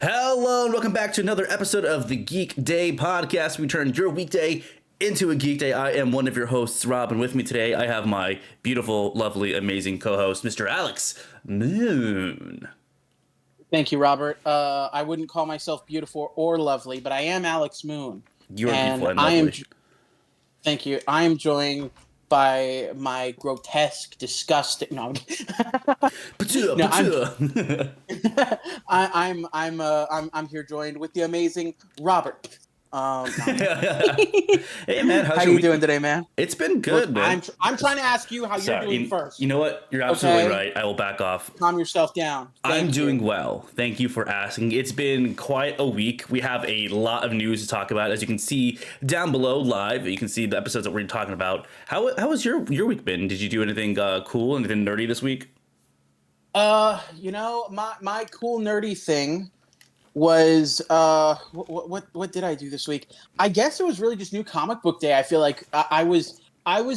Hello and welcome back to another episode of the Geekday Podcast. We turn your weekday into a geek day. I am one of your hosts, Rob, and with me today I have my beautiful, lovely, amazing co-host, Mr. Alex Moon. Thank you, Robert. I wouldn't call myself beautiful or lovely, but I am Alex Moon. You are beautiful and lovely. Thank you. I am joined by my grotesque, disgusting. No, I'm here joined with the amazing Robert. Hey man, how you doing today, man? It's been good, man. I'm trying to ask you how you're doing first. You know what? You're absolutely right. I will back off. Calm yourself down. I'm doing well. Thank you for asking. It's been quite a week. We have a lot of news to talk about. As you can see down below live, you can see the episodes that we're talking about. How has your week been? Did you do anything cool, anything nerdy this week? My cool nerdy thing was what did I do this week? I guess it was really just New Comic Book Day. I feel like I was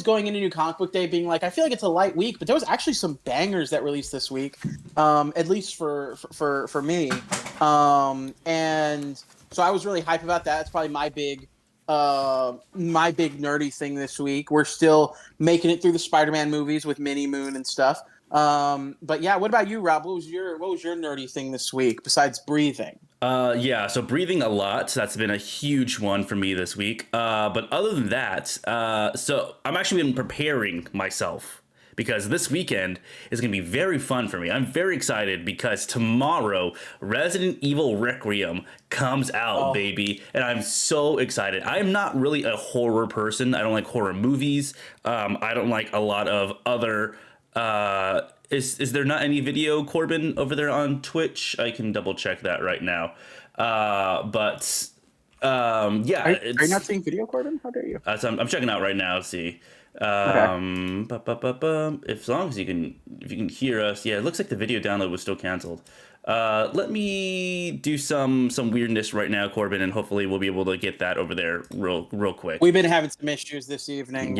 going into New Comic Book Day being like, I feel like it's a light week, but there was actually some bangers that released this week, at least for me. And so I was really hyped about that. It's probably my big nerdy thing this week. We're still making it through the Spider-Man movies with Mini Moon and stuff. But yeah, what about you, Rob? What was your nerdy thing this week besides breathing? So breathing a lot. That's been a huge one for me this week. But other than that, so I'm actually been preparing myself because this weekend is going to be very fun for me. I'm very excited because tomorrow Resident Evil Requiem comes out, baby. And I'm so excited. I'm not really a horror person. I don't like horror movies. I don't like a lot of other Is there not any video, Corbin, over there on Twitch? I can double check that right now. Yeah. Are you not seeing video, Corbin? How dare you? So I'm checking out right now. See. As long as if you can hear us. Yeah, it looks like the video download was still canceled. Let me do some weirdness right now, Corbin, and hopefully we'll be able to get that over there real quick. We've been having some issues this evening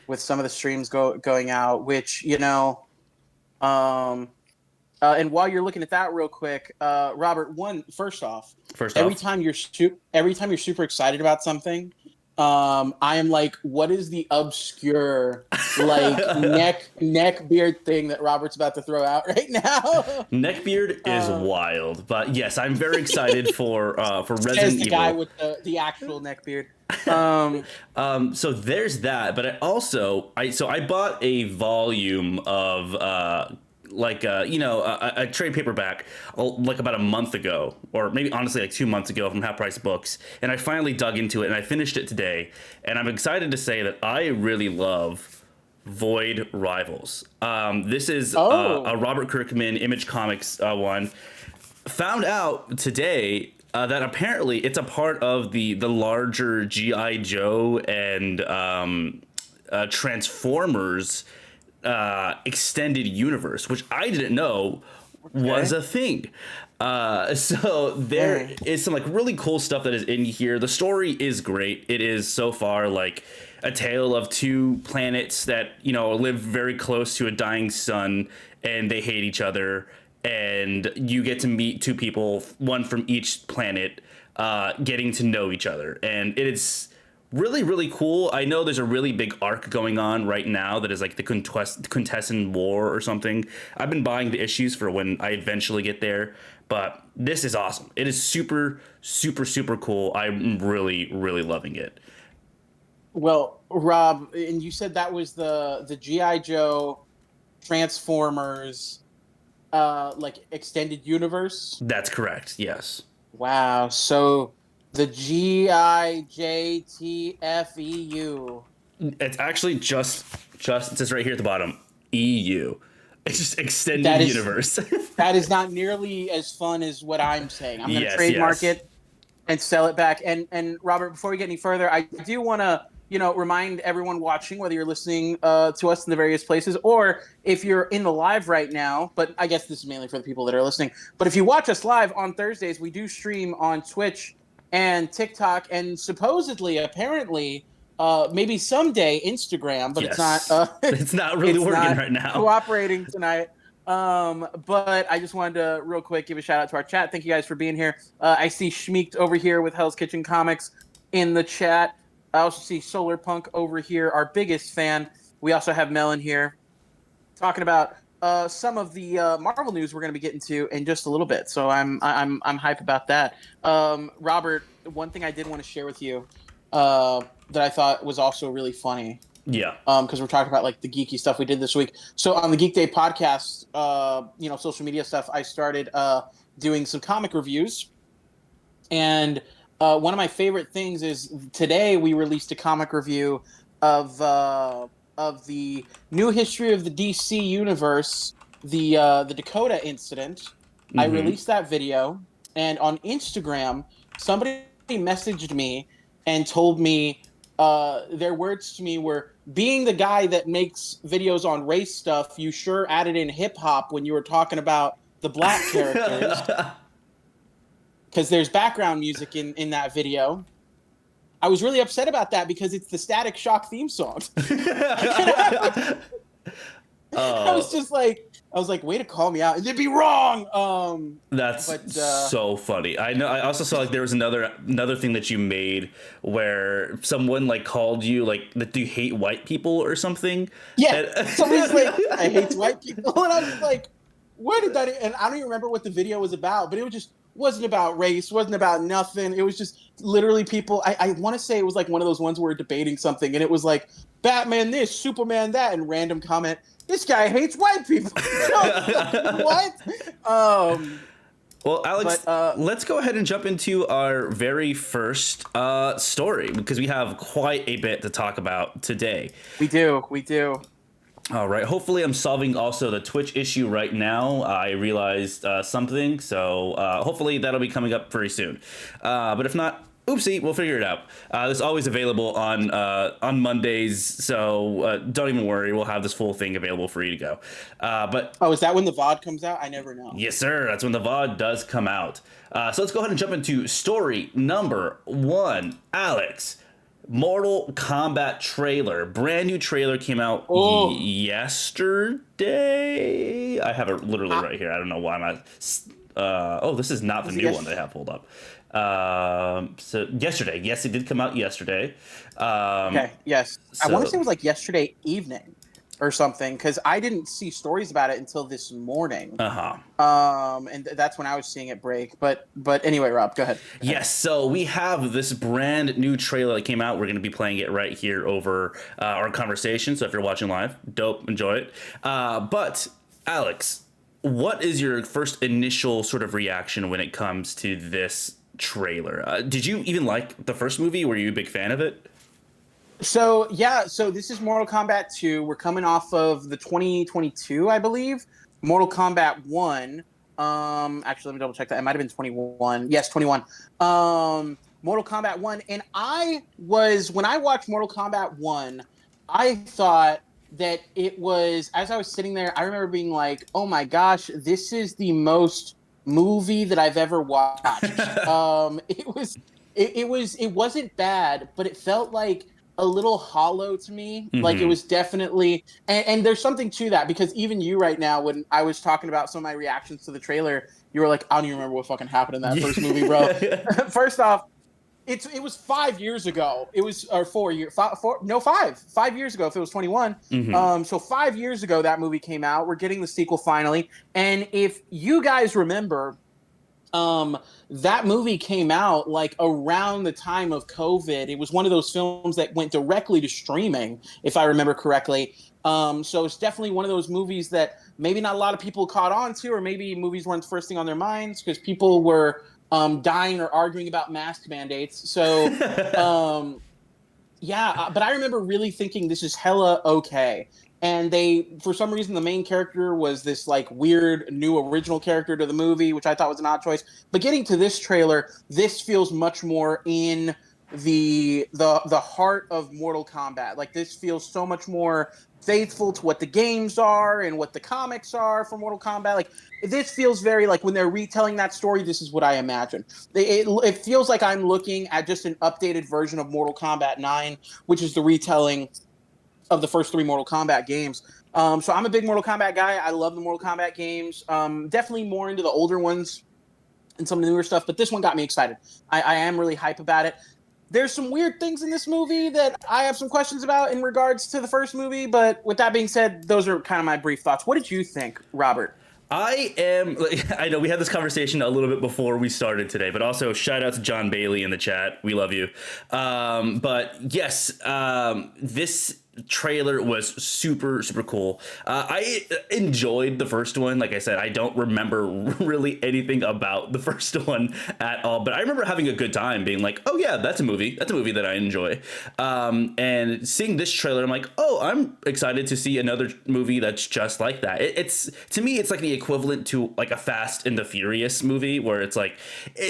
with some of the streams going out, which, and while you're looking at that real quick, Robert, first off, every time you're super excited about something, I am like, what is the obscure neck beard thing that Robert's about to throw out right now? Neck beard is wild, but yes, I'm very excited for Resident Evil. The guy with the actual neck beard. So there's that, but I bought a volume of a trade paperback like about a month ago, or maybe honestly like 2 months ago from Half Price Books, and I finally dug into it and I finished it today, and I'm excited to say that I really love Void Rivals. This is a Robert Kirkman Image Comics one. Found out today that apparently it's a part of the larger G.I. Joe and Transformers extended universe, which I didn't know was a thing. So there is some really cool stuff that is in here. The story is great. It is so far like a tale of two planets that, live very close to a dying sun, and they hate each other. And you get to meet two people, one from each planet, getting to know each other. And it's really, really cool. I know there's a really big arc going on right now that is like the Quintesson War or something. I've been buying the issues for when I eventually get there. But this is awesome. It is super, super, super cool. I'm really, really loving it. Well, Rob, and you said that was the G.I. Joe Transformers extended universe? That's correct, yes. Wow, so the GIJTFEU. It's actually just it says right here at the bottom, EU. It's just extended universe. That is not nearly as fun as what I'm saying. I'm going to trademark it and sell it back. And Robert, before we get any further, I do want to remind everyone watching, whether you're listening to us in the various places or if you're in the live right now, but I guess this is mainly for the people that are listening. But if you watch us live on Thursdays, we do stream on Twitch and TikTok and supposedly, apparently, maybe someday Instagram, but it's not. It's not really working right now. Cooperating tonight. But I just wanted to real quick give a shout out to our chat. Thank you guys for being here. I see Schmeeked over here with Hell's Kitchen Comics in the chat. I also see Solar Punk over here, our biggest fan. We also have Melon here talking about some of the Marvel news we're going to be getting to in just a little bit. So I'm hype about that. Robert, one thing I did want to share with you that I thought was also really funny. Yeah. Because we're talking about like the geeky stuff we did this week. So on the Geekday Podcast, social media stuff, I started doing some comic reviews. And one of my favorite things is today we released a comic review of the new history of the DC universe, the Dakota incident. Mm-hmm. I released that video, and on Instagram, somebody messaged me and told me their words to me were, being the guy that makes videos on race stuff, you sure added in hip hop when you were talking about the black characters. Because there's background music in that video. I was really upset about that because it's the Static Shock theme song. I was like, way to call me out. And they'd be wrong. That's so funny. I know. I also saw like there was another thing that you made where someone like called you like, do you hate white people or something? Yeah. Somebody's like, I hate white people. And I was like, where did that? And I don't even remember what the video was about, but it wasn't about race, wasn't about nothing. It was just literally people. I want to say it was like one of those ones where we're debating something, and it was like Batman this, Superman that, and random comment, this guy hates white people. What? Well, Alex, let's go ahead and jump into our very first story, because we have quite a bit to talk about today. We do. All right. Hopefully I'm solving also the Twitch issue right now. I realized something, so hopefully that'll be coming up very soon. But if not, oopsie, we'll figure it out. This is always available on Mondays, so don't even worry. We'll have this full thing available for you to go. But is that when the VOD comes out? I never know. Yes, sir. That's when the VOD does come out. So let's go ahead and jump into story number 1. Alex. Mortal Kombat trailer. Brand new trailer came out yesterday. I have it literally right here. I don't know why I'm not. This is not the new one they have pulled up. So yesterday. Yes, it did come out yesterday. Okay, yes. I want to say it was like yesterday evening or something, because I didn't see stories about it until this morning. And that's when I was seeing it break. But anyway, Rob, go ahead. Yes, so we have this brand new trailer that came out. We're going to be playing it right here over our conversation. So if you're watching live, dope, enjoy it. But Alex, what is your first initial sort of reaction when it comes to this trailer? Did you even like the first movie? Were you a big fan of it? So this is Mortal Kombat 2. We're coming off of the 2022, I believe, Mortal Kombat 1. Actually, let me double check that. It might have been 21. Yes, 21. Mortal Kombat 1. And when I watched Mortal Kombat 1, I thought that it was, as I was sitting there, I remember being like, oh my gosh, this is the most movie that I've ever watched. It wasn't bad, but it felt like a little hollow to me. Mm-hmm. Like it was definitely, and there's something to that, because even you right now, when I was talking about some of my reactions to the trailer, you were like, I don't even remember what fucking happened in that first movie, bro. First off, it was 5 years ago. It was, or 4 years, 5 years ago if it was 21. Mm-hmm. So 5 years ago that movie came out. We're getting the sequel finally. And if you guys remember, that movie came out like around the time of COVID. It was one of those films that went directly to streaming, if I remember correctly. So it's definitely one of those movies that maybe not a lot of people caught on to, or maybe movies weren't the first thing on their minds because people were dying or arguing about mask mandates. So, but I remember really thinking this is hella okay. And for some reason, the main character was this like weird new original character to the movie, which I thought was an odd choice. But getting to this trailer, this feels much more in the heart of Mortal Kombat. Like this feels so much more faithful to what the games are and what the comics are for Mortal Kombat. Like this feels very like when they're retelling that story, this is what I imagine. It feels like I'm looking at just an updated version of Mortal Kombat 9, which is the retelling of the first 3 Mortal Kombat games. So I'm a big Mortal Kombat guy. I love the Mortal Kombat games. Definitely more into the older ones and some of the newer stuff, but this one got me excited. I am really hype about it. There's some weird things in this movie that I have some questions about in regards to the first movie, but with that being said, those are kind of my brief thoughts. What did you think, Robert? I know we had this conversation a little bit before we started today, but also shout out to John Bailey in the chat. We love you. But yes, this trailer was super cool. I enjoyed the first one. Like I said, I don't remember really anything about the first one at all, but I remember having a good time being like, oh yeah, that's a movie that I enjoy. And seeing this trailer, I'm like, oh, I'm excited to see another movie that's just like that. It's to me, it's like the equivalent to like a Fast and the Furious movie, where it's like,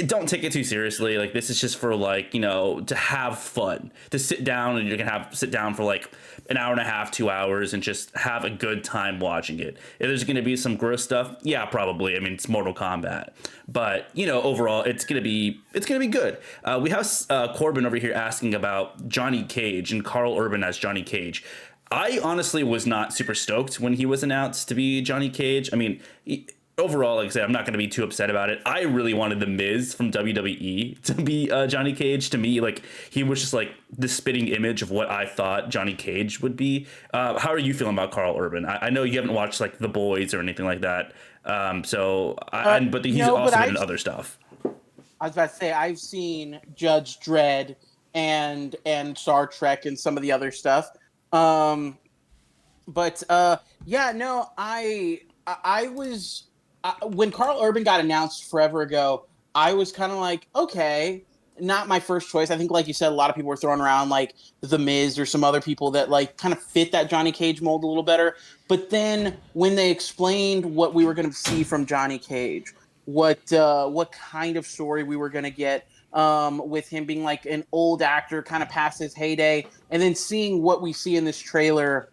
don't take it too seriously. Like, this is just for like, to have fun, to sit down, and you can sit down for like an hour and a half, 2 hours, and just have a good time watching it. If there's going to be some gross stuff, yeah, probably. I mean, it's Mortal Kombat, but overall, it's gonna be good. We have Corbin over here asking about Johnny Cage and Carl Urban as Johnny Cage. I honestly was not super stoked when he was announced to be Johnny Cage. I mean, overall, like I said, I'm not going to be too upset about it. I really wanted The Miz from WWE to be Johnny Cage. To me, like, he was just like the spitting image of what I thought Johnny Cage would be. How are you feeling about Carl Urban? I know you haven't watched like The Boys or anything like that. But he's also been in other stuff. I was about to say, I've seen Judge Dredd and Star Trek and some of the other stuff. I was when Carl Urban got announced forever ago, I was kind of like, okay, not my first choice. I think, like you said, a lot of people were throwing around like The Miz or some other people that like kind of fit that Johnny Cage mold a little better. But then when they explained what we were going to see from Johnny Cage, what kind of story we were going to get, with him being like an old actor kind of past his heyday, and then seeing what we see in this trailer,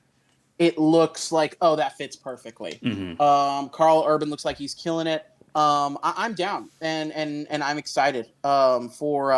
it looks like, oh, that fits perfectly. Mm-hmm. Carl Urban looks like he's killing it. I'm down, and I'm excited for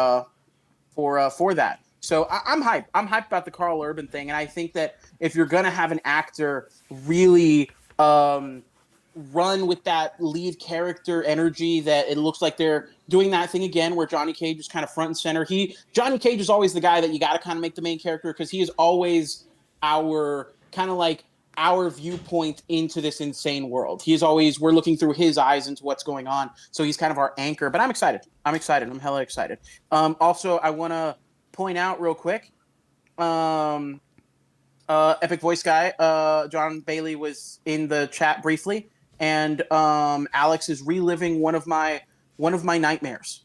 that. So I'm hyped. I'm hyped about the Carl Urban thing, and I think that if you're gonna have an actor really run with that lead character energy, that it looks like they're doing that thing again where Johnny Cage is kind of front and center. Johnny Cage is always the guy that you got to kind of make the main character, because he is always our kind of like our viewpoint into this insane world. We're looking through his eyes into what's going on. So he's kind of our anchor, but I'm excited. I'm hella excited. Also, I want to point out real quick, Epic Voice Guy, John Bailey was in the chat briefly, and Alex is reliving one of my nightmares.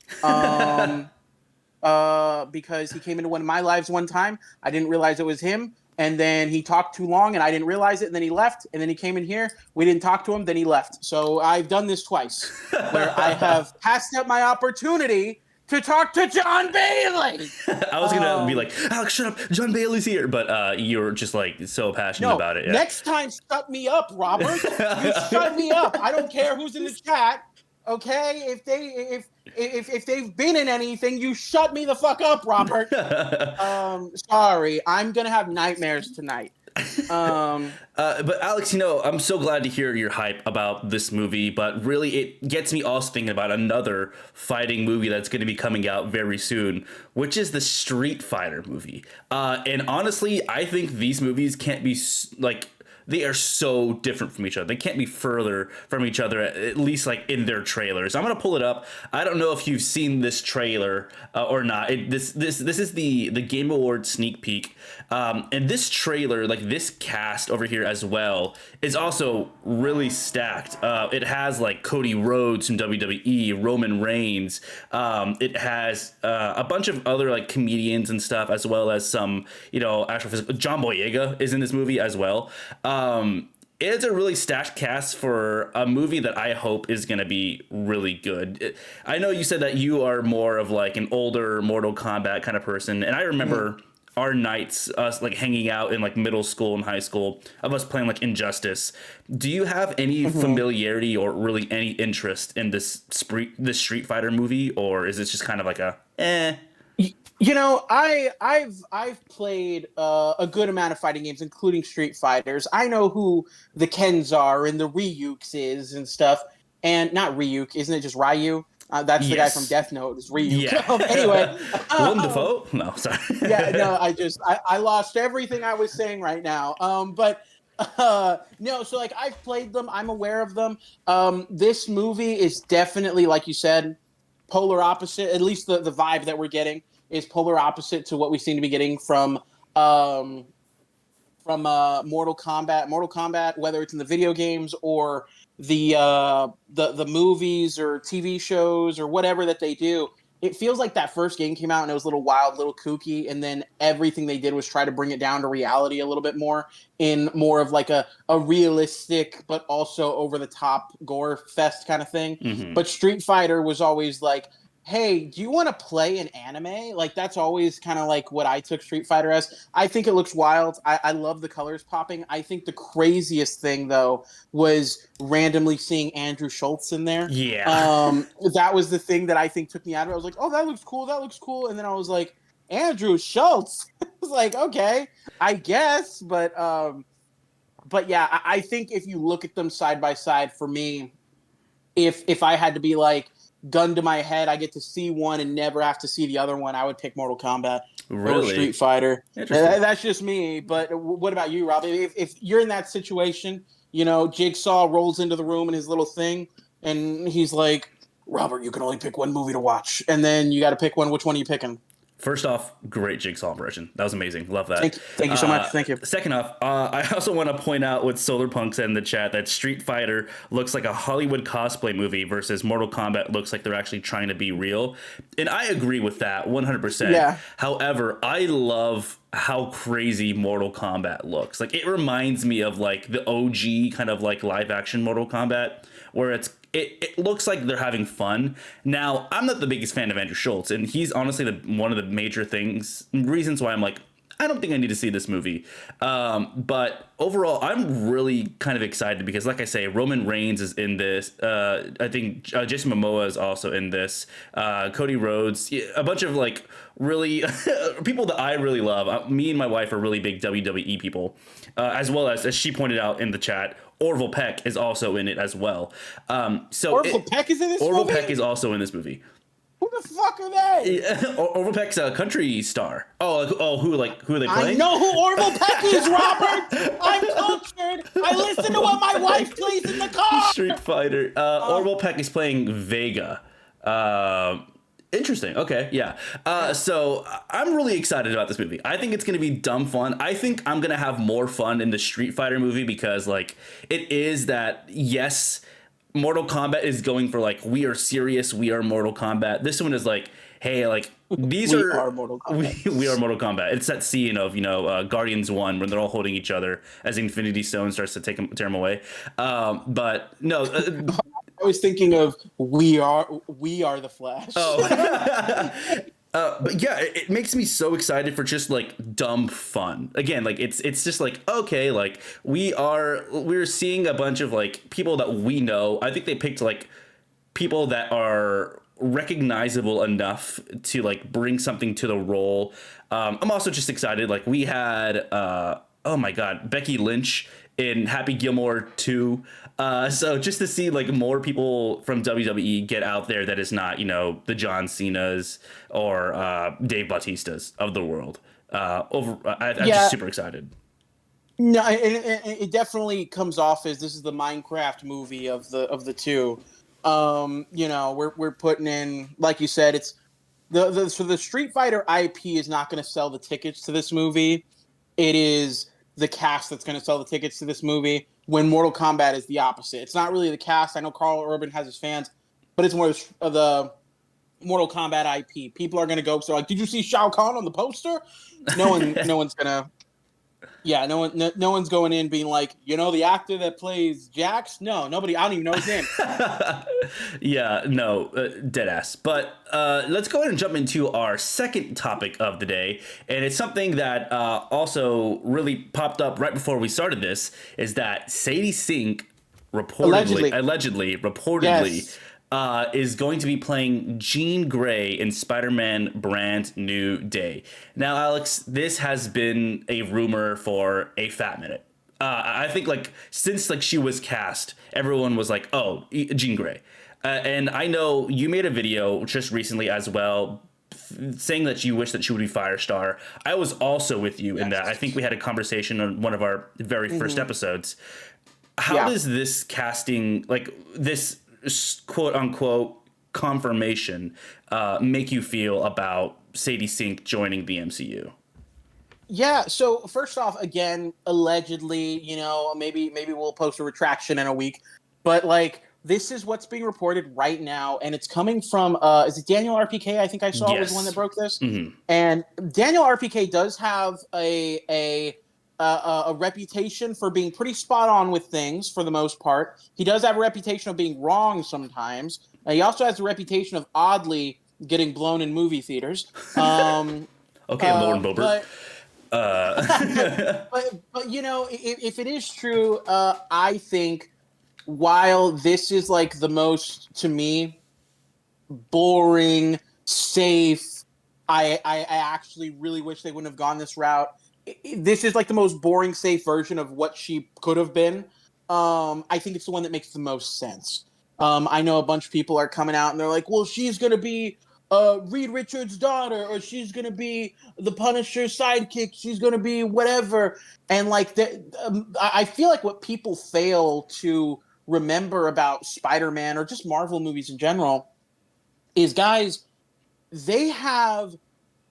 Because he came into one of my lives one time. I didn't realize it was him. And then he talked too long, and I didn't realize it, and then he left, and then he came in here. We didn't talk to him, then he left. So I've done this twice, where I have passed up my opportunity to talk to John Bailey. I was going to be like, Alex, shut up, John Bailey's here. But you were just like so passionate about it. Yeah. Next time, shut me up, Robert. You shut me up. I don't care who's in the chat. Okay, if they've been in anything, you shut me the fuck up, Robert. Sorry, I'm gonna have nightmares tonight. But Alex, I'm so glad to hear your hype about this movie, but really it gets me also thinking about another fighting movie that's going to be coming out very soon, which is the Street Fighter movie. And honestly, I think these movies can't be like, they are so different from each other. They can't be further from each other, at least like in their trailers. I'm gonna pull it up. I don't know if you've seen this trailer or not. This is the Game Awards sneak peek, and this trailer, like this cast over here as well, is also really stacked. It has like Cody Rhodes from WWE, Roman Reigns. It has a bunch of other like comedians and stuff, as well as some actual physical. John Boyega is in this movie as well. It's a really stacked cast for a movie that I hope is going to be really good. I know you said that you are more of like an older Mortal Kombat kind of person, and I remember our nights, us like hanging out in like middle school and high school, of us playing like Injustice. Do you have any familiarity or really any interest in this Street Fighter movie, or is this just kind of like a eh? I've played a good amount of fighting games, including Street Fighters. I know who the Kens are and the Ryuks is and stuff. And not Ryuk, isn't it just Ryu? That's the guy from Death Note. Is Ryuk. Yeah. Anyway, Willem Dafoe? No, sorry. Yeah, no, I lost everything I was saying right now. No, so like I've played them. I'm aware of them. This movie is definitely, like you said, polar opposite. At least the vibe that we're getting is polar opposite to what we seem to be getting from Mortal Kombat. Mortal Kombat, whether it's in the video games or the movies or TV shows or whatever that they do, it feels like that first game came out and it was a little wild, a little kooky, and then everything they did was try to bring it down to reality a little bit more, in more of like a realistic but also over the top gore fest kind of thing. Mm-hmm. But Street Fighter was always like, hey, do you want to play an anime? Like, that's always kind of like what I took Street Fighter as. I think it looks wild. I love the colors popping. I think the craziest thing, though, was randomly seeing Andrew Schultz in there. Yeah. That was the thing that I think took me out of it. I was like, oh, that looks cool. That looks cool. And then I was like, Andrew Schultz. I was like, okay, I guess. But yeah, I think if you look at them side by side, for me, if I had to be like, gun to my head, I get to see one and never have to see the other one, I would pick Mortal Kombat or Street Fighter. That's just me. But what about you, Rob? If you're in that situation, Jigsaw rolls into the room in his little thing, and he's like, Robert, you can only pick one movie to watch. And then you got to pick one. Which one are you picking? First off, great Jigsaw impression. That was amazing. Love that. Thank you so much. Thank you. Second off, I also want to point out what Solarpunk said in the chat, that Street Fighter looks like a Hollywood cosplay movie versus Mortal Kombat looks like they're actually trying to be real. And I agree with that 100%. Yeah. However, I love how crazy Mortal Kombat looks. Like, it reminds me of like the OG kind of like live action Mortal Kombat, where it looks like they're having fun. Now, I'm not the biggest fan of Andrew Schultz, and he's honestly one of the major reasons why I'm like, I don't think I need to see this movie. But overall, I'm really kind of excited because, like I say, Roman Reigns is in this. I think Jason Momoa is also in this. Cody Rhodes, a bunch of like really people that I really love. Me and my wife are really big WWE people, as well as she pointed out in the chat, Orville Peck is also in it as well. Orville Peck is in this movie? Orville Peck is also in this movie. Who the fuck are they? Orville Peck's a country star. Who are they playing? I know who Orville Peck is, Robert. I'm cultured. I listen to what my wife plays in the car. Street Fighter. Orville Peck is playing Vega. Interesting. Okay, yeah. So I'm really excited about this movie. I think it's going to be dumb fun. I think I'm going to have more fun in the Street Fighter movie because, like, it is that, yes, Mortal Kombat is going for, like, we are serious, we are Mortal Kombat. This one is like, hey, like, we are Mortal Kombat. We are Mortal Kombat. It's that scene of, Guardians 1 when they're all holding each other as Infinity Stone starts to tear them away. But no. I was thinking of we are the Flash. Oh. But yeah, it makes me so excited for just like dumb fun. Again, like it's just like, okay, like we're seeing a bunch of like people that we know. I think they picked like people that are recognizable enough to like bring something to the role. I'm also just excited. Like we had oh my God, Becky Lynch in Happy Gilmore 2. So just to see like more people from WWE get out there that is not, the John Cena's or Dave Bautistas of the world. I'm just super excited. No, it definitely comes off as this is the Minecraft movie of the two. We're putting in, like you said, it's the Street Fighter IP is not going to sell the tickets to this movie. It is the cast that's going to sell the tickets to this movie, when Mortal Kombat is the opposite. It's not really the cast. I know Carl Urban has his fans, but it's more of the Mortal Kombat IP. People are going to go, so like, did you see Shao Kahn on the poster? No one's going to. Yeah, no one's going in being like, the actor that plays Jax? No, nobody. I don't even know his name. Yeah, no, dead ass. But let's go ahead and jump into our second topic of the day. And it's something that also really popped up right before we started this, is that Sadie Sink reportedly, yes, is going to be playing Jean Grey in Spider-Man Brand New Day. Now, Alex, this has been a rumor for a fat minute. I think like since like she was cast, everyone was like, "Oh, Jean Grey," and I know you made a video just recently as well, saying that you wish that she would be Firestar. I was also with you in that. I think we had a conversation on one of our very first episodes. How does this casting, like this quote unquote confirmation, make you feel about Sadie Sink joining the MCU? Yeah, so first off, again, allegedly, maybe we'll post a retraction in a week, but like this is what's being reported right now, and it's coming from is it Daniel RPK? I think I saw was the one that broke this. And Daniel RPK does have a reputation for being pretty spot on with things for the most part. He does have a reputation of being wrong sometimes. He also has a reputation of oddly getting blown in movie theaters. Okay, Lauren Boebert. But if it is true, I think while this is like the most, to me, boring, safe, I actually really wish they wouldn't have gone this route. This is like the most boring, safe version of what she could have been. I think it's the one that makes the most sense. I know a bunch of people are coming out and they're like, well, she's going to be Reed Richards' daughter, or she's going to be the Punisher's sidekick. She's going to be whatever. And like, I feel like what people fail to remember about Spider-Man or just Marvel movies in general is, guys, they have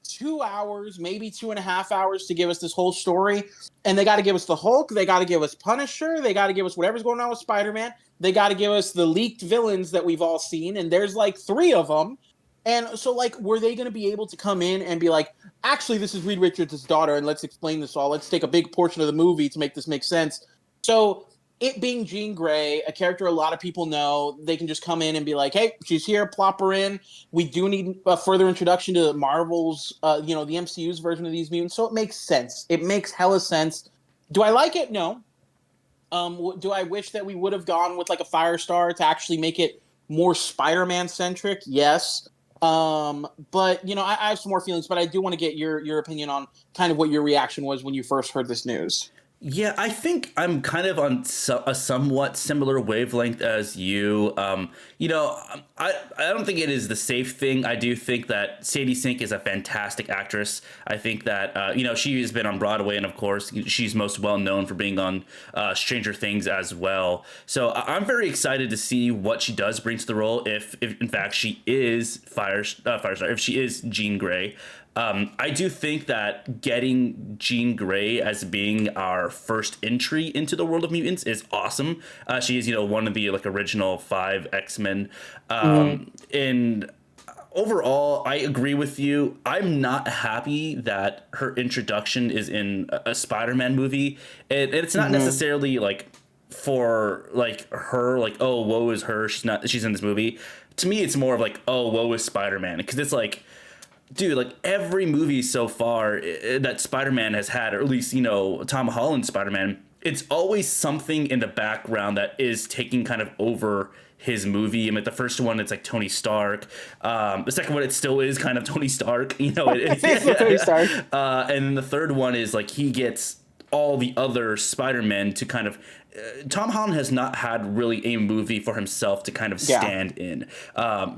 2 hours, maybe 2.5 hours to give us this whole story. And they got to give us the Hulk. They got to give us Punisher. They got to give us whatever's going on with Spider-Man. They got to give us the leaked villains that we've all seen. And there's like 3 of them. And so, like, were they going to be able to come in and be like, actually, this is Reed Richards' daughter, and let's explain this all. Let's take a big portion of the movie to make this make sense. So it being Jean Grey, a character a lot of people know, they can just come in and be like, hey, she's here, plop her in. We do need a further introduction to Marvel's, the MCU's version of these mutants. So it makes sense. It makes hella sense. Do I like it? No. Do I wish that we would have gone with like a Firestar to actually make it more Spider-Man centric? Yes. But I have some more feelings, but I do want to get your opinion on kind of what your reaction was when you first heard this news. Yeah, I think I'm kind of on a somewhat similar wavelength as you. I don't think it is the safe thing. I do think that Sadie Sink is a fantastic actress. I think that, she has been on Broadway, and of course, she's most well known for being on Stranger Things as well. So I'm very excited to see what she does bring to the role, if in fact she is Firestar, if she is Jean Grey. I do think that getting Jean Grey as being our first entry into the world of mutants is awesome. She is, one of the original 5 X-Men. And overall, I agree with you. I'm not happy that her introduction is in a Spider-Man movie. And it's not necessarily for her, oh, woe is her. She's in this movie. To me, it's more of oh, woe is Spider-Man. Because it's dude, every movie so far that Spider-Man has had, or at least, Tom Holland's Spider-Man, it's always something in the background that is taking kind of over his movie. I mean, the first one, it's Tony Stark. The second one, it still is kind of Tony Stark. It's Tony Stark. And then the third one is he gets all the other Spider-Men to kind of... Tom Holland has not had really a movie for himself to kind of stand in.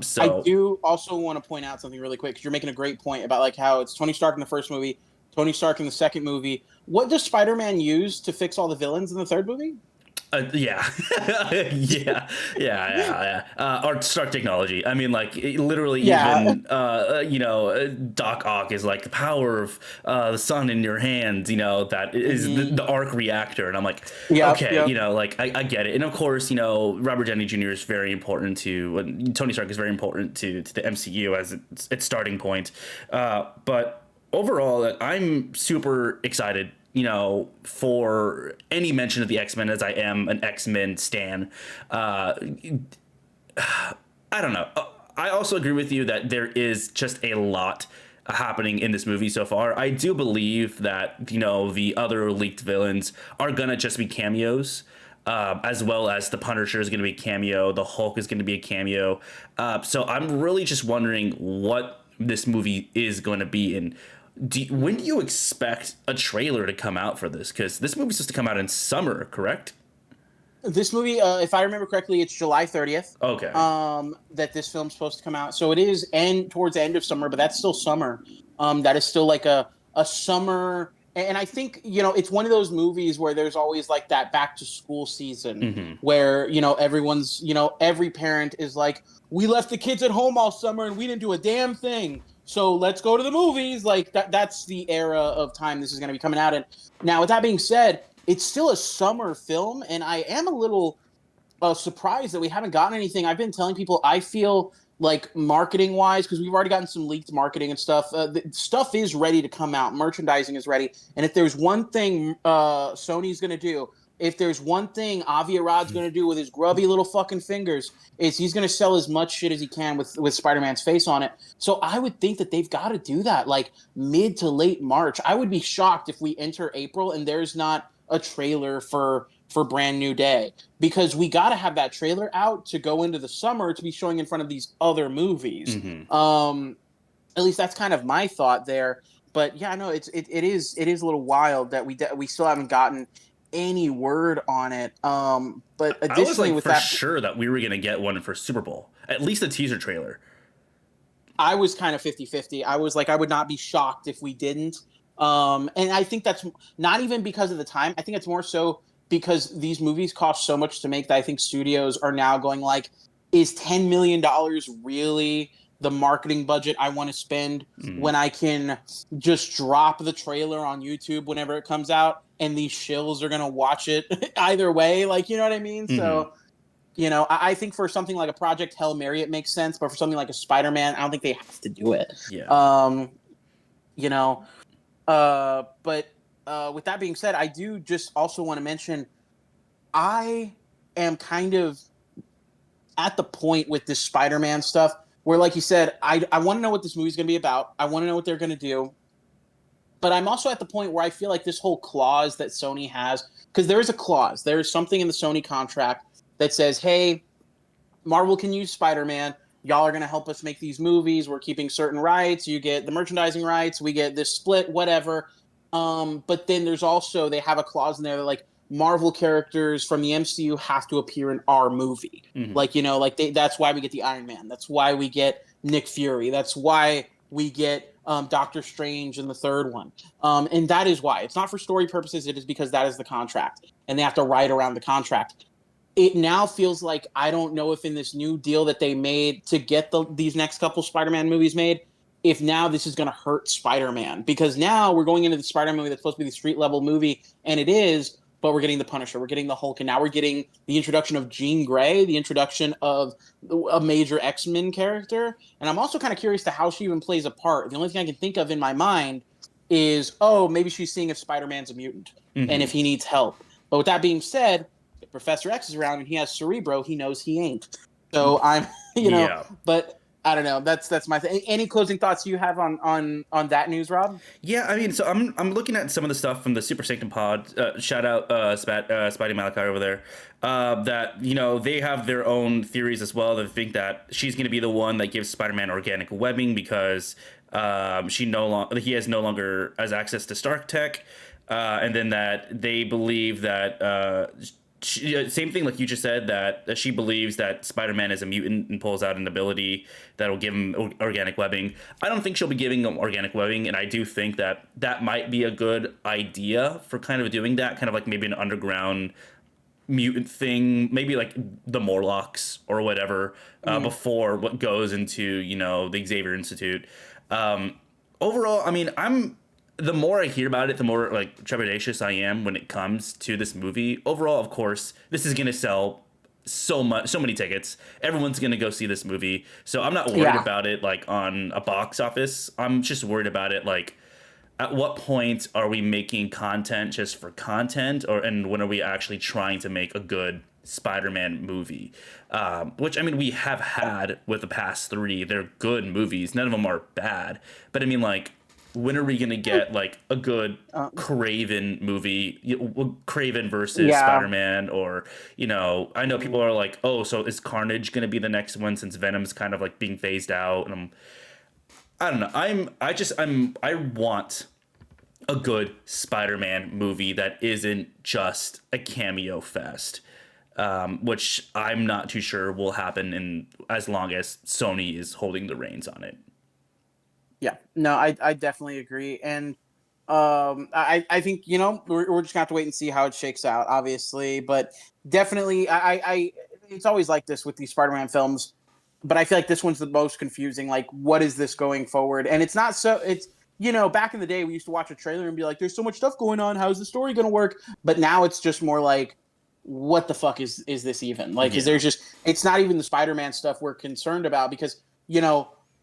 So I do also want to point out something really quick, because you're making a great point about how it's Tony Stark in the first movie, Tony Stark in the second movie. What does Spider-Man use to fix all the villains in the third movie? Yeah. Or Stark technology. I mean, literally, even Doc Ock is the power of the sun in your hands. That is the arc reactor, and I'm I get it. And of course, Robert Downey Jr. is very important to Tony Stark is very important to the MCU as its starting point. But overall, I'm super excited, for any mention of the X-Men, as I am an X-Men stan. I don't know. I also agree with you that there is just a lot happening in this movie so far. I do believe that, the other leaked villains are going to just be cameos. as well as the Punisher is going to be a cameo. The Hulk is going to be a cameo. So I'm really just wondering what this movie is going to be. And when do you expect a trailer to come out for this? Because this movie's supposed to come out in summer, correct? This movie, if I remember correctly, it's July 30th. Okay. That this film's supposed to come out. So it is towards the end of summer, but that's still summer. That is still like a summer. And I think, it's one of those movies where there's always like that back to school season where, everyone's, every parent is like, we left the kids at home all summer and we didn't do a damn thing. So let's go to the movies. Like that's the era of time this is going to be coming out in. Now, with that being said, it's still a summer film, and I am a little surprised that we haven't gotten anything. I've been telling people I feel like marketing-wise, because we've already gotten some leaked marketing and stuff, stuff is ready to come out. Merchandising is ready. And if there's one thing Sony's going to do, if there's one thing Avi Arad's going to do with his grubby little fucking fingers, is he's going to sell as much shit as he can with Spider-Man's face on it. So I would think that they've got to do that, like mid to late March. I would be shocked if we enter April and there's not a trailer for Brand New Day, because we got to have that trailer out to go into the summer to be showing in front of these other movies. At least that's kind of my thought there. But yeah, no, it is a little wild that we still haven't gotten any word on it. But additionally, I was like, for sure that we were gonna get one for Super Bowl, at least a teaser trailer. I was kind of 50-50. I was like, I would not be shocked if we didn't. And I think that's not even because of the time. I think it's more so because these movies cost so much to make that I think studios are now going like, is $10 million really the marketing budget I want to spend when I can just drop the trailer on YouTube whenever it comes out and these shills are going to watch it either way? Like, you know what I mean? So, I think for something like a Project Hail Mary, it makes sense. But for something like a Spider-Man, I don't think they have to do it. Yeah. But with that being said, I do just also want to mention, I am kind of at the point with this Spider-Man stuff where, like you said, I want to know what this movie's going to be about. I want to know what they're going to do. But I'm also at the point where I feel like this whole clause that Sony has, because there is a clause, there is something in the Sony contract that says, hey, Marvel can use Spider-Man. Y'all are going to help us make these movies. We're keeping certain rights. You get the merchandising rights. We get this split, whatever. But then there's also, they have a clause in there that like Marvel characters from the MCU have to appear in our movie. Like, that's why we get the Iron Man. That's why we get Nick Fury. That's why we get Doctor Strange in the third one. And that is why. It's not for story purposes. It is because that is the contract. And they have to write around the contract. It now feels like, I don't know if in this new deal that they made to get these next couple Spider-Man movies made, if now this is going to hurt Spider-Man. Because now we're going into the Spider-Man movie that's supposed to be the street-level movie, and it is, but we're getting the Punisher, we're getting the Hulk, and now we're getting the introduction of Jean Grey, the introduction of a major X-Men character. And I'm also kind of curious to how she even plays a part. The only thing I can think of in my mind is, maybe she's seeing if Spider-Man's a mutant and if he needs help. But with that being said, if Professor X is around and he has Cerebro, he knows he ain't. So I'm, but I don't know. That's my thing. Any closing thoughts you have on that news, Rob? Yeah, I mean, so I'm looking at some of the stuff from the Super Sanctum Pod. Shout out Spidey Malachi over there. That they have their own theories as well. They think that she's going to be the one that gives Spider-Man organic webbing because he has no longer has access to Stark Tech, and then that they believe that. Same thing like you just said, that she believes that Spider-Man is a mutant and pulls out an ability that'll give him organic webbing. I don't think she'll be giving him organic webbing, and I do think that might be a good idea for kind of doing that, kind of like maybe an underground mutant thing, maybe like the Morlocks or whatever, before what goes into, the Xavier Institute. Overall, I mean, the more I hear about it, the more like trepidatious I am when it comes to this movie. Overall, of course, this is going to sell so many tickets. Everyone's going to go see this movie. So I'm not worried about it like on a box office. I'm just worried about it like, at what point are we making content just for content, and when are we actually trying to make a good Spider-Man movie? Which, I mean, we have had with the past three. They're good movies. None of them are bad. But I mean, like, when are we gonna get like a good Craven movie, Craven versus Spider-Man, or I know people are like, oh, so is Carnage gonna be the next one since Venom's kind of like being phased out, and I don't know. I want a good Spider-Man movie that isn't just a cameo fest, which I'm not too sure will happen in as long as Sony is holding the reins on it. Yeah, no, I definitely agree, and I think we're just gonna have to wait and see how it shakes out, obviously, but definitely I it's always like this with these Spider-Man films, but I feel like this one's the most confusing. Like, what is this going forward? And it's not so it's. Back in the day, we used to watch a trailer and be like, there's so much stuff going on. How's the story going to work? But now it's just more like, what the fuck is this even? Like, is there it's not even the Spider-Man stuff we're concerned about because,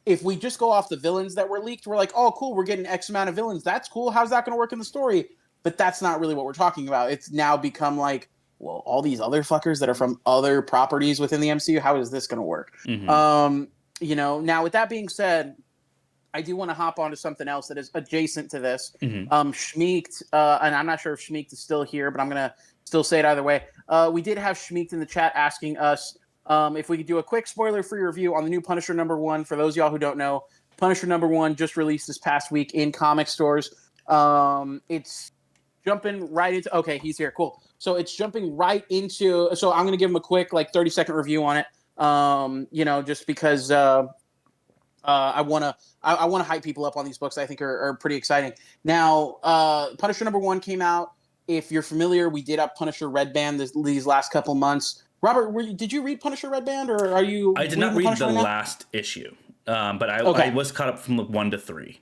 if we just go off the villains that were leaked, we're like, oh, cool, we're getting X amount of villains. That's cool. How's that going to work in the story? But that's not really what we're talking about. It's now become like, well, all these other fuckers that are from other properties within the MCU, how is this going to work? Mm-hmm. Now with that being said, I do want to hop onto something else that is adjacent to this. Mm-hmm. Schmeeked, and I'm not sure if Schmeeked is still here, but I'm going to still say it either way. We did have Schmeeked in the chat asking us if we could do a quick spoiler-free review on the new Punisher #1. For those of y'all who don't know, Punisher #1 just released this past week in comic stores. It's jumping right into... Okay, he's here. Cool. So it's jumping right into... So I'm going to give him a quick 30-second review on it, just because... I want to hype people up on these books I think are pretty exciting. Now, Punisher #1 came out. If you're familiar, we did have Punisher Red Band these last couple months. Robert, did you read Punisher Red Band, or are you? I did not read the last issue, but I was caught up from 1 to 3.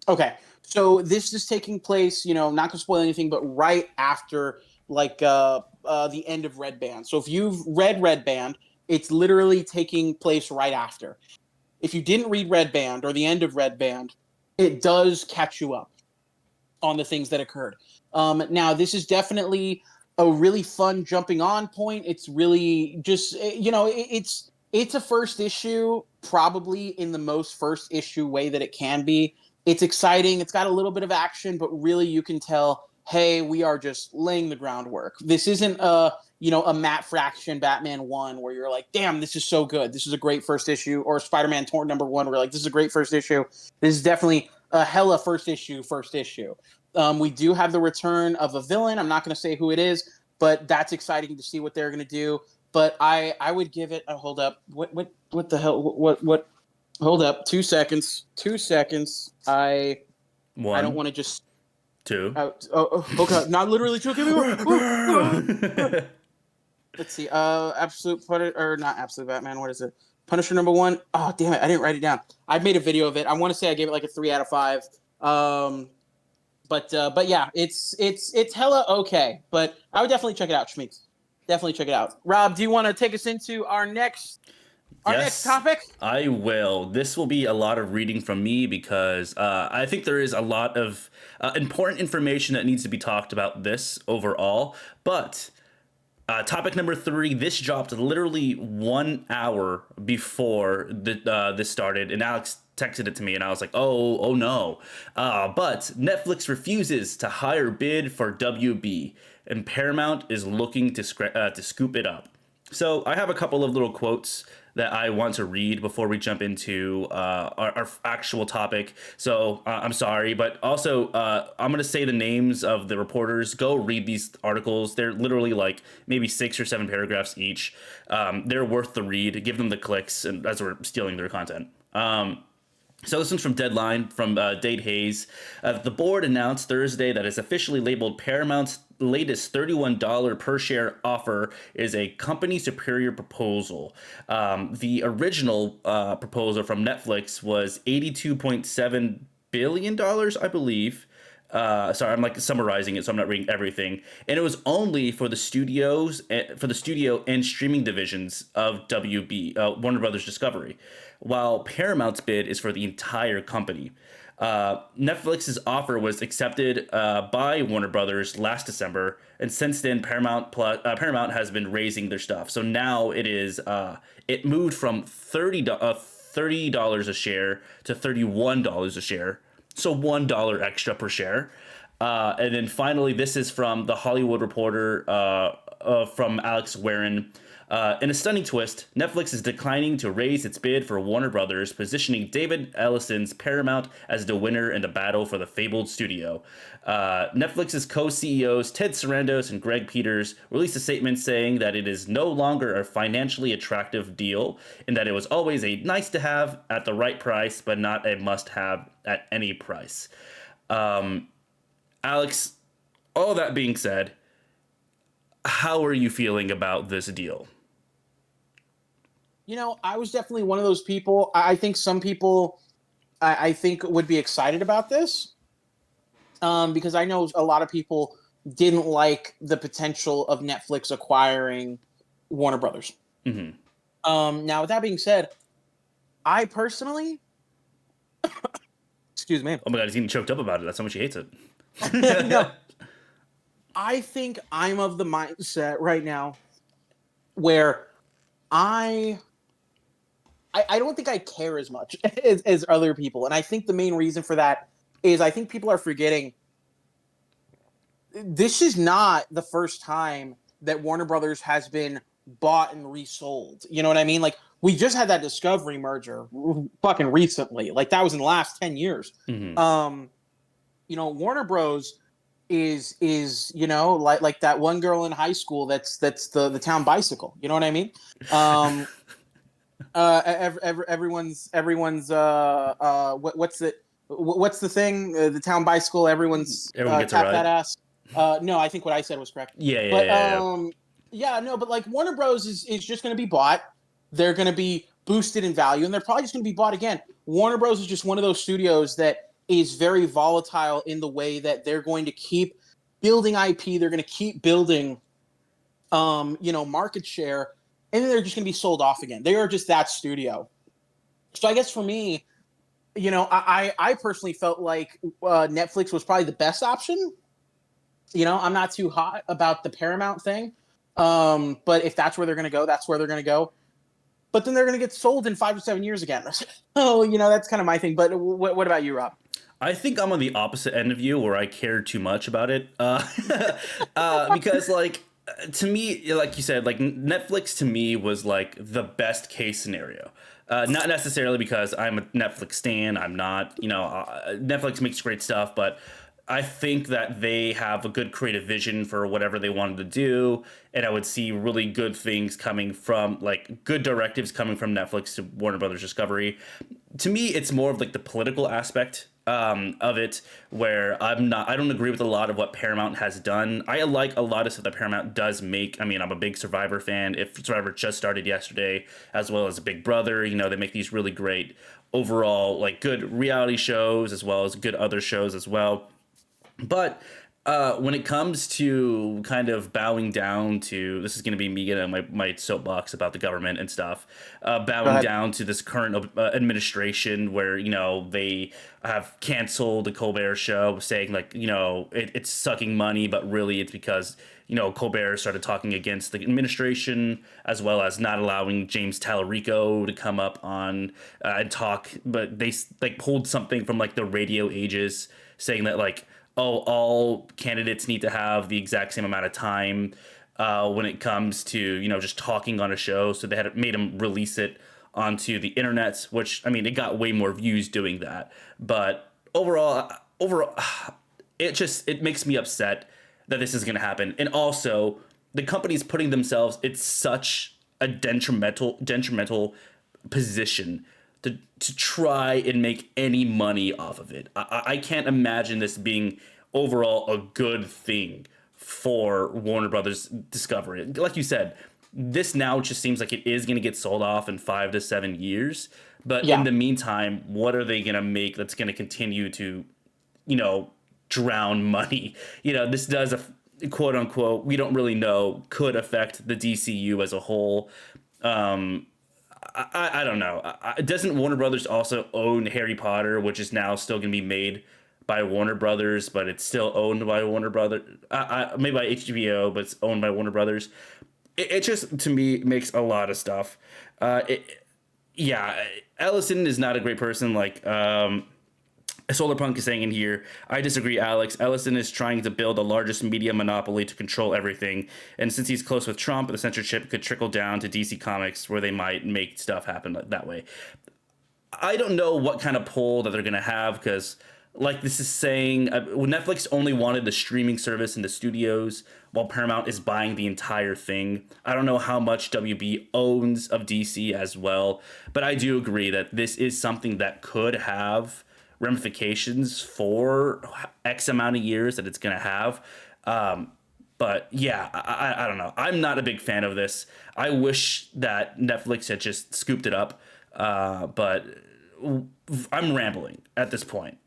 Okay, so this is taking place, not going to spoil anything, but right after the end of Red Band. So if you've read Red Band, it's literally taking place right after. If you didn't read Red Band or the end of Red Band, it does catch you up on the things that occurred. Now, this is definitely a really fun jumping on point. It's really just, it's a first issue, probably in the most first issue way that it can be. It's exciting. It's got a little bit of action, but really you can tell, hey, we are just laying the groundwork. This isn't a Matt Fraction Batman 1 where you're like, damn, this is so good. This is a great first issue. Or Spider-Man #1 where you're like, this is a great first issue. This is definitely a hella first issue. We do have the return of a villain. I'm not going to say who it is, but that's exciting to see what they're going to do. But I would give it a hold up. What the hell? What? Hold up. 2 seconds. 2 seconds. I don't want to just... 2. Okay. Not literally 2. Give me one. Let's see. Absolute Punisher, or not Absolute Batman. What is it? Punisher #1. Oh, damn it! I didn't write it down. I made a video of it. I want to say I gave it like a 3 out of 5. But yeah, it's hella okay. But I would definitely check it out, Schmeeks. Definitely check it out. Rob, do you want to take us into our next topic? I will. This will be a lot of reading from me because I think there is a lot of important information that needs to be talked about this overall. But topic number 3, this dropped literally 1 hour before this started, and Alex texted it to me, and I was like, oh no. But Netflix refuses to hire bid for WB, and Paramount is looking to scoop it up. So I have a couple of little quotes that I want to read before we jump into our actual topic. So I'm sorry, but also I'm going to say the names of the reporters. Go read these articles. They're literally like maybe 6 or 7 paragraphs each. They're worth the read. Give them the clicks and as we're stealing their content. So this one's from Deadline, from Dade Hayes. The board announced Thursday that it's officially labeled Paramount's latest $31 per share offer is a company superior proposal. The original proposal from Netflix was $82.7 billion, I believe. Sorry, I'm like summarizing it, so I'm not reading everything. And it was only for the studio and streaming divisions of WB, Warner Brothers Discovery, while Paramount's bid is for the entire company. Netflix's offer was accepted by Warner Brothers last December, and since then Paramount has been raising their stuff. So now it moved from $30 a share to $31 a share. So $1 extra per share. And then finally, this is from The Hollywood Reporter from Alex Warren. In a stunning twist, Netflix is declining to raise its bid for Warner Brothers, positioning David Ellison's Paramount as the winner in the battle for the fabled studio. Netflix's co-CEOs Ted Sarandos and Greg Peters released a statement saying that it is no longer a financially attractive deal, and that it was always a nice to have at the right price, but not a must have at any price. Alex, all that being said, how are you feeling about this deal? You know, I was definitely one of those people. I think some people, I think, would be excited about this, because I know a lot of people didn't like the potential of Netflix acquiring Warner Brothers. Mm-hmm. Now, with that being said, I personally, excuse me. Oh my God, he's getting choked up about it. That's how much he hates it. No, I think I'm of the mindset right now where I don't think I care as much as other people. And I think the main reason for that is I think people are forgetting this is not the first time that Warner Brothers has been bought and resold. You know what I mean? Like, we just had that Discovery merger fucking recently. Like, that was in the last 10 years. Mm-hmm. You know, Warner Bros. is you know, like that one girl in high school that's the town bicycle. You know what I mean? Everyone's what's the thing? The town bicycle. Everyone gets tap a ride. that ass. No, I think what I said was correct. Yeah. No, but like Warner Bros. is just going to be bought. They're going to be boosted in value, and they're probably just going to be bought again. Warner Bros. Is just one of those studios that is very volatile in the way that they're going to keep building IP. They're going to keep building, market share, and then they're just going to be sold off again. They are just that studio. So I guess for me, you know, I personally felt like Netflix was probably the best option. You know, I'm not too hot about the Paramount thing. But if that's where they're going to go, that's where they're going to go. But then they're going to get sold in 5 to 7 years again. So, you know, that's kind of my thing. But what about you, Rob? I think I'm on the opposite end of you, where I care too much about it. Because, like, to me, like you said, like, Netflix to me was like the best case scenario. Not necessarily because I'm a Netflix stan. I'm not. You know, Netflix makes great stuff, but I think that they have a good creative vision for whatever they wanted to do, and I would see really good things coming from, like, good directives coming from Netflix to Warner Brothers Discovery. To me, it's more of like the political aspect of it, where I don't agree with a lot of what Paramount has done. I like a lot of stuff that Paramount does make. I mean, I'm a big Survivor fan. If Survivor just started yesterday, as well as Big Brother, you know, they make these really great overall, like, good reality shows, as well as good other shows as well. But when it comes to kind of bowing down to, this is going to be me getting my soapbox about the government and stuff, bowing down to this current administration where, you know, they have canceled the Colbert Show, saying, like, you know, it's sucking money, but really it's because, you know, Colbert started talking against the administration, as well as not allowing James Tallarico to come up on and talk. But they, like, pulled something from, like, the radio ages, saying that, like, oh, all candidates need to have the exact same amount of time when it comes to, you know, just talking on a show. So they had made them release it onto the internet, which, I mean, it got way more views doing that. But overall, it makes me upset that this is going to happen. And also, the company's putting themselves in such a detrimental position to try and make any money off of it. I can't imagine this being overall a good thing for Warner Brothers Discovery. Like you said, this now just seems like it is going to get sold off in 5 to 7 years. But in the meantime, what are they going to make that's going to continue to, you know, drown money? You know, this does, a quote unquote, we don't really know, could affect the DCU as a whole. I don't know. Doesn't Warner Brothers also own Harry Potter, which is now still going to be made by Warner Brothers, but it's still owned by Warner Brothers? Made by HBO, but it's owned by Warner Brothers. It just, to me, makes a lot of stuff. Ellison is not a great person. Like, Solarpunk is saying in here, I disagree, Alex. Ellison is trying to build the largest media monopoly to control everything. And since he's close with Trump, the censorship could trickle down to DC Comics where they might make stuff happen that way. I don't know what kind of pull that they're going to have because, like this is saying, Netflix only wanted the streaming service in the studios while Paramount is buying the entire thing. I don't know how much WB owns of DC as well, but I do agree that this is something that could have ramifications for X amount of years that it's going to have. But yeah, I don't know. I'm not a big fan of this. I wish that Netflix had just scooped it up. But I'm rambling at this point.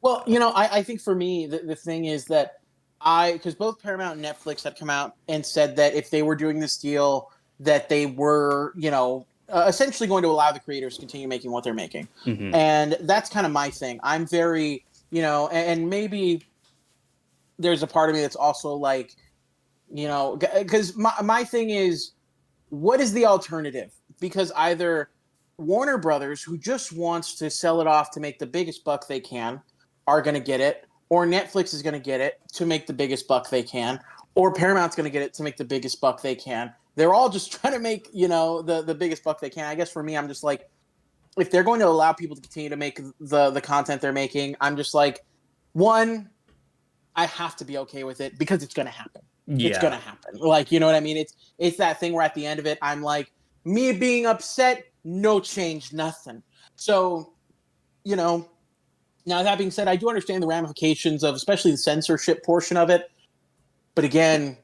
Well, I think for me, the thing is that because both Paramount and Netflix had come out and said that if they were doing this deal, that they were, essentially going to allow the creators to continue making what they're making. Mm-hmm. And that's kind of my thing. I'm very, and maybe there's a part of me that's also like, because my thing is, what is the alternative? Because either Warner Brothers, who just wants to sell it off to make the biggest buck they can, are going to get it, or Netflix is going to get it to make the biggest buck they can, or Paramount's going to get it to make the biggest buck they can. They're all just trying to make, the biggest buck they can. I guess for me, I'm just like, if they're going to allow people to continue to make the content they're making, I'm just like, one, I have to be okay with it because it's going to happen. Yeah. It's going to happen. Like, you know what I mean? It's that thing where at the end of it, I'm like, me being upset, no change, nothing. So, now that being said, I do understand the ramifications of especially the censorship portion of it. But again,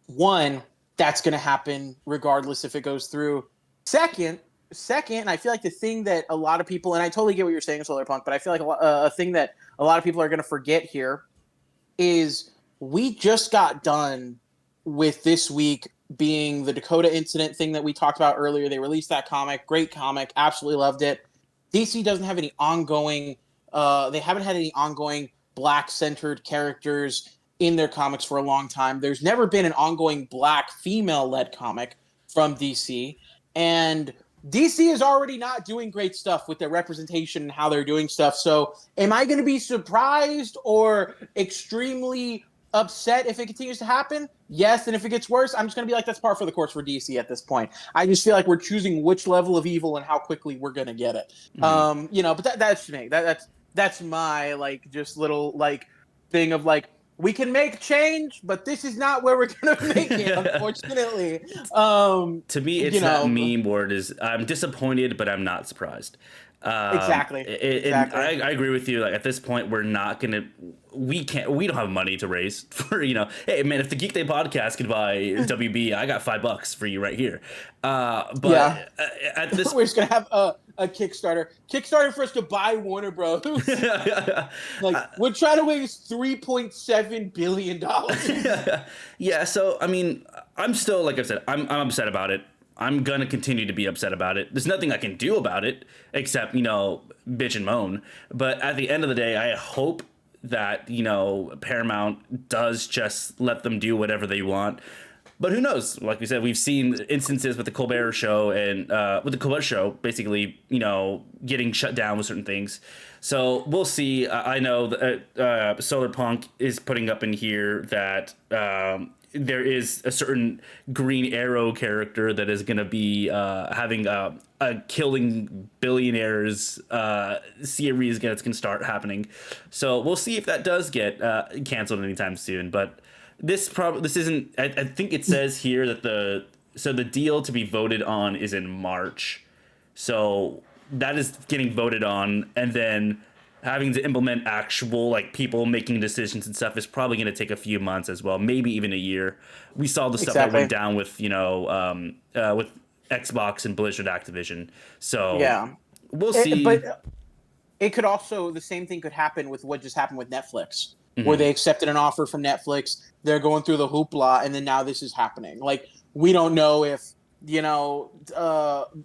one, that's going to happen regardless if it goes through. Second, I feel like the thing that a lot of people, and I totally get what you're saying, Solarpunk, but I feel like a thing that a lot of people are going to forget here is we just got done with this week being the Dakota incident thing that we talked about earlier. They released that comic. Great comic. Absolutely loved it. DC doesn't have any ongoing, they haven't had any ongoing black-centered characters in their comics for a long time. There's never been an ongoing black female-led comic from DC. And DC is already not doing great stuff with their representation and how they're doing stuff. So am I going to be surprised or extremely upset if it continues to happen? Yes. And if it gets worse, I'm just going to be like, that's par for the course for DC at this point. I just feel like we're choosing which level of evil and how quickly we're going to get it. Mm-hmm. But that's me. That's my like just little like thing of like, we can make change, but this is not where we're going to make it, unfortunately. To me, it's not meme word. I'm disappointed, but I'm not surprised. Exactly. I agree with you. Like at this point, we're not going to. We don't have money to raise for, hey man, if the Geekday podcast could buy WB, I got $5 for you right here. But yeah. At this we're just going to have a Kickstarter for us to buy Warner Bros. Like we're trying to raise $3.7 billion. Yeah. So, I mean, I'm still, like I said, I'm upset about it. I'm going to continue to be upset about it. There's nothing I can do about it except, bitch and moan. But at the end of the day, I hope that, Paramount does just let them do whatever they want. But who knows? Like we said, we've seen instances with the Colbert Show and with the Colbert Show, basically, getting shut down with certain things. So we'll see. I know that Solarpunk is putting up in here that there is a certain Green Arrow character that is going to be having a killing billionaires series that's going to start happening. So we'll see if that does get canceled anytime soon. But this isn't. I think it says here that the deal to be voted on is in March. So that is getting voted on, and then having to implement actual people making decisions and stuff is probably going to take a few months as well, maybe even a year. We saw the stuff that went down with with Xbox and Blizzard Activision. So yeah, we'll see. But it could also, the same thing could happen with what just happened with Netflix, where they accepted an offer from Netflix. They're going through the hoopla, and then now this is happening. Like, we don't know if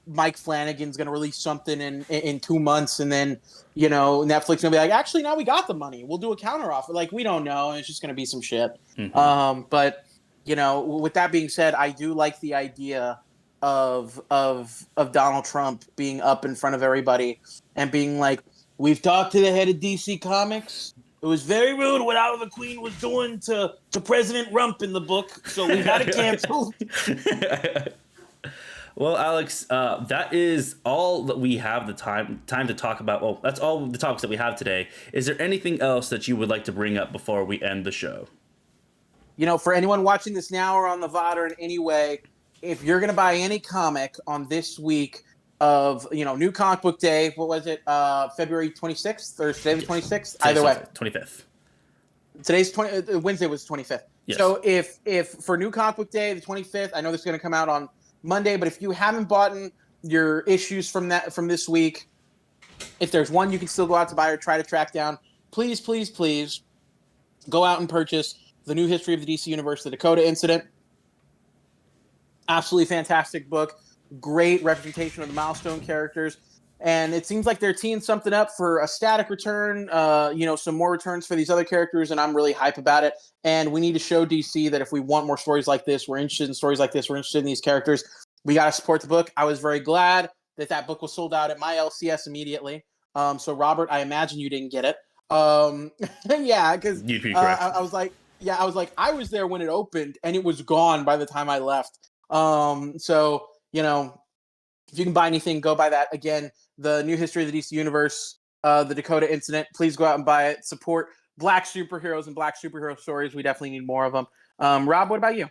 Mike Flanagan's going to release something in 2 months, and then, Netflix going to be like, actually, now we got the money. We'll do a counter offer. Like, we don't know. And it's just going to be some shit. Mm-hmm. But, with that being said, I do like the idea of Donald Trump being up in front of everybody and being like, We've talked to the head of DC Comics. It was very rude what Oliver Queen was doing to President Rump in the book, so we had to cancel. Well, Alex, that is all that we have the time to talk about. Well, that's all the topics that we have today. Is there anything else that you would like to bring up before we end the show? For anyone watching this now or on the VOD or in any way, if you're going to buy any comic on this week of, New Comic Book Day, what was it, February 26th or today the 26th? Either way. 25th. Today's Wednesday was 25th. Yes. So if for New Comic Book Day, the 25th, I know this is going to come out on Monday, but if you haven't bought your issues from this week, if there's one you can still go out to buy or try to track down, please, please, please go out and purchase the New History of the DC Universe, The Dakota Incident. Absolutely fantastic book. Great representation of the Milestone characters. And it seems like they're teeing something up for a static return, some more returns for these other characters, and I'm really hype about it. And we need to show DC that if we want more stories like this, we're interested in stories like this, we're interested in these characters, we got to support the book. I was very glad that book was sold out at my LCS immediately. So, Robert, I imagine you didn't get it. Yeah, because I was like, I was there when it opened, and it was gone by the time I left. So, if you can buy anything, go buy that. Again, the New History of the DC Universe, the Dakota Incident. Please go out and buy it. Support Black superheroes and Black superhero stories. We definitely need more of them. Rob, what about you?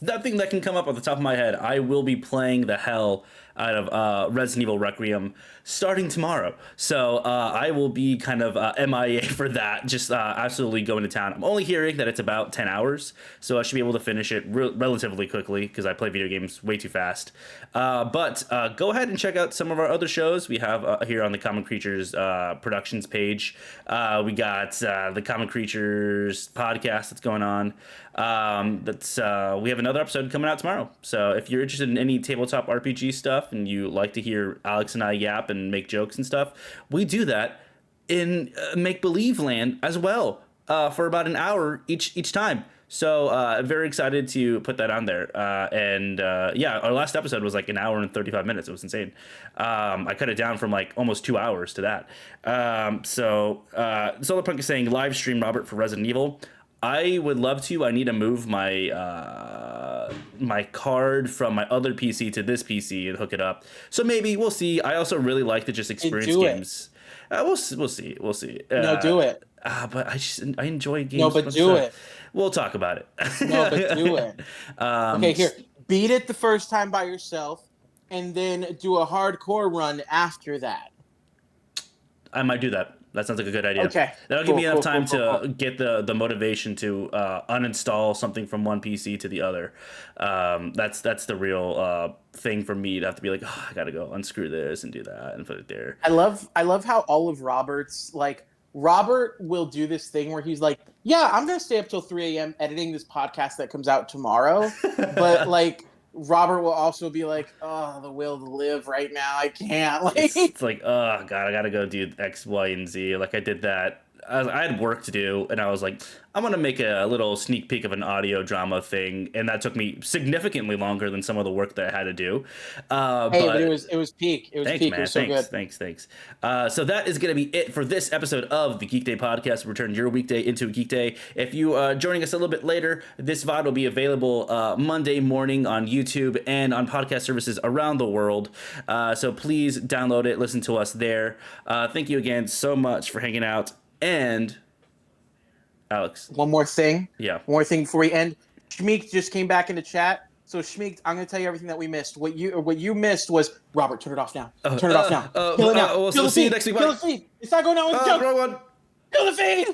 Nothing that can come up off the top of my head. I will be playing the hell out of Resident Evil Requiem starting tomorrow. So I will be kind of MIA for that, just absolutely going to town. I'm only hearing that it's about 10 hours, so I should be able to finish it relatively quickly because I play video games way too fast. But go ahead and check out some of our other shows we have here on the Common Creatures Productions page. We got the Common Creatures podcast that's going on. We have another episode coming out tomorrow. So if you're interested in any tabletop RPG stuff and you like to hear Alex and I yap and make jokes and stuff, we do that in make-believe land as well for about an hour each time. So I'm very excited to put that on there. Our last episode was like an hour and 35 minutes. It was insane. I cut it down from like almost 2 hours to that. Solarpunk is saying live stream Robert for Resident Evil. I would love to. I need to move my my card from my other PC to this PC and hook it up. So maybe we'll see. I also really like to just experience games. We'll see. No, do it. But I enjoy games. No, but do it. We'll talk about it. No, but do it. Okay, here. Beat it the first time by yourself, and then do a hardcore run after that. I might do that. That sounds like a good idea. Okay. That'll give me enough time to get the motivation to uninstall something from one PC to the other. That's the real thing for me to have to be like, oh, I gotta go unscrew this and do that and put it there. I love how all of Robert's Robert will do this thing where he's like, yeah, I'm gonna stay up till 3 a.m. editing this podcast that comes out tomorrow, but Robert will also be like, oh, the will to live right now. I can't. It's like, oh, God, I got to go do X, Y, and Z. I did that. I had work to do, and I was like, I'm going to make a little sneak peek of an audio drama thing, and that took me significantly longer than some of the work that I had to do. But it was peak. It was thanks, peak. Man. It was so good. Thanks. So that is going to be it for this episode of the Geekday Podcast. Return your weekday into a geek day. If you are joining us a little bit later, this VOD will be available Monday morning on YouTube and on podcast services around the world. So please download it, listen to us there. Thank you again so much for hanging out. And Alex, one more thing. Yeah. One more thing before we end. Shmeek just came back in the chat. So Shmeek, I'm going to tell you everything that we missed. What you missed was Robert. Turn it off now. Turn it off now. Kill it now. We'll see you next week. Kill the feed. It's not going on. Kill the feed.